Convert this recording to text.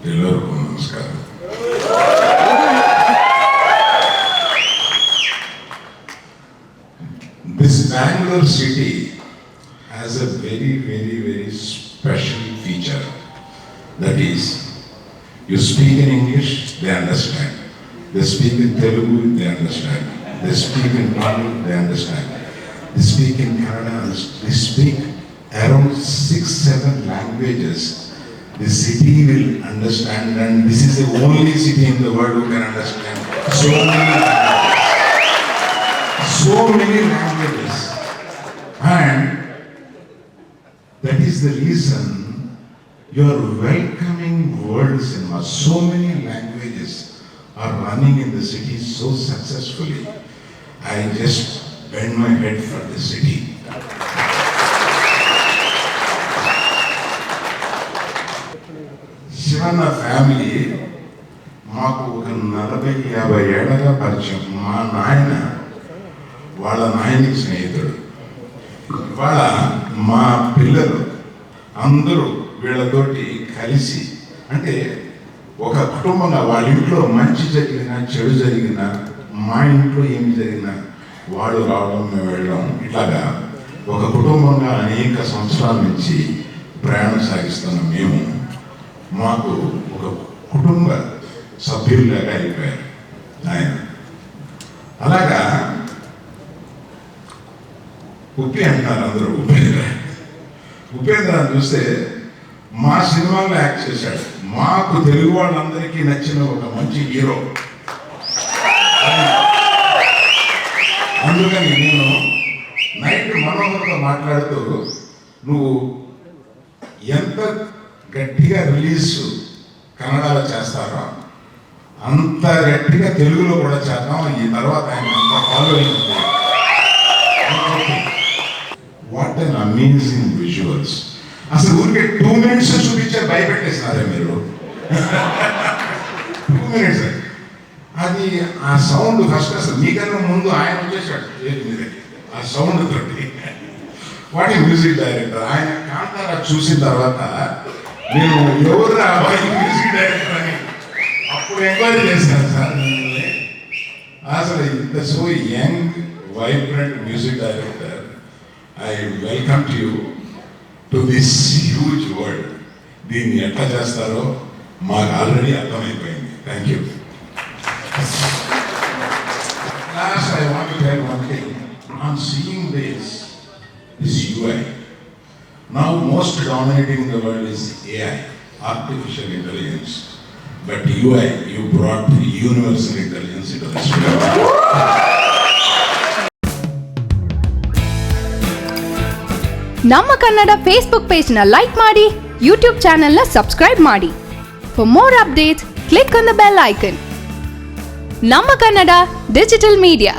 ಎಲ್ಲರಿಗೂ ನಮಸ್ಕಾರ. This Bangalore city has a very, very, very special feature. That is, you speak in English, they understand. They speak in Telugu, they understand. They speak in Tamil, they understand. They speak in Kannada, they speak around 6-7 languages. The city will understand, and this is the only city in the world who can understand so many languages. And that is the reason you are welcoming world cinema. So many languages are running in the city so successfully. I just bend my head for the city. Shivanna family మాకు ఒక 40-50 ఏళ్ళగా పరిచయం. మా నాయన వాళ్ళ నాయనికి స్నేహితుడు. ఇవాళ మా పిల్లలు అందరూ వీళ్ళతోటి కలిసి, అంటే ఒక కుటుంబంగా వాళ్ళ ఇంట్లో మంచి జరిగినా చెడు జరిగినా, మా ఇంట్లో ఏమి జరిగినా వాళ్ళు రావడం మేము వెళ్ళడం, ఇట్లాగా ఒక కుటుంబంగా అనేక సంవత్సరాల నుంచి ప్రయాణం సాగిస్తున్నాం. మేము మాకు ఒక కుటుంబ సభ్యుల్లాగా అయిపోయారు ఆయన. అలాగా ఉప్పి అంటారు అందరూ. ఉపేంద్ర చూస్తే మా సినిమాలో యాక్ట్ చేశాడు. మాకు తెలుగు వాళ్ళందరికీ నచ్చిన ఒక మంచి హీరో. అందుకని నేను నైట్ మనోహర్తో మాట్లాడుతూ, నువ్వు ఎంత గట్టిగా రిలీజ్ కన్నడలో చేస్తారో అంత గట్టిగా తెలుగులో కూడా చేద్దాం. ఈ తర్వాత ఆయన అంత following. What an amazing visuals. అసలు ఊరికే 2 minutes చూపించే భయపెట్టేస్తున్నారే మీరు. 2 minutes అది ఆ సౌండ్ ఫస్ట్ అసలు మీకన్నా ముందు ఆయన వచ్చేసాడు మీద ఆ సౌండ్ తోటి. వాటి మ్యూజిక్ డైరెక్టర్ ఆయన కాంతారా చూసిన తర్వాత నేను ఎవరు మ్యూజిక్ డైరెక్టర్ అని అప్పుడు ఎంక్వైరీ చేశాను సార్ మిమ్మల్ని. అసలు ఇంత so young vibrant music director. I welcome to you to this huge world. దీన్ని ఎట్లా చేస్తారో మాకు ఆల్రెడీ అర్థమైపోయింది. Thank you. Last, I want to tell one thing. On seeing this UI. Now most dominating in the world is AI, artificial intelligence. But UI, you brought universal intelligence into this film. ನಮ್ಮ Kannada Facebook page ನ like ಮಾಡಿ, YouTube channel ನ subscribe ಮಾಡಿ. For more updates click on the bell icon. ನಮ್ಮ Kannada digital media.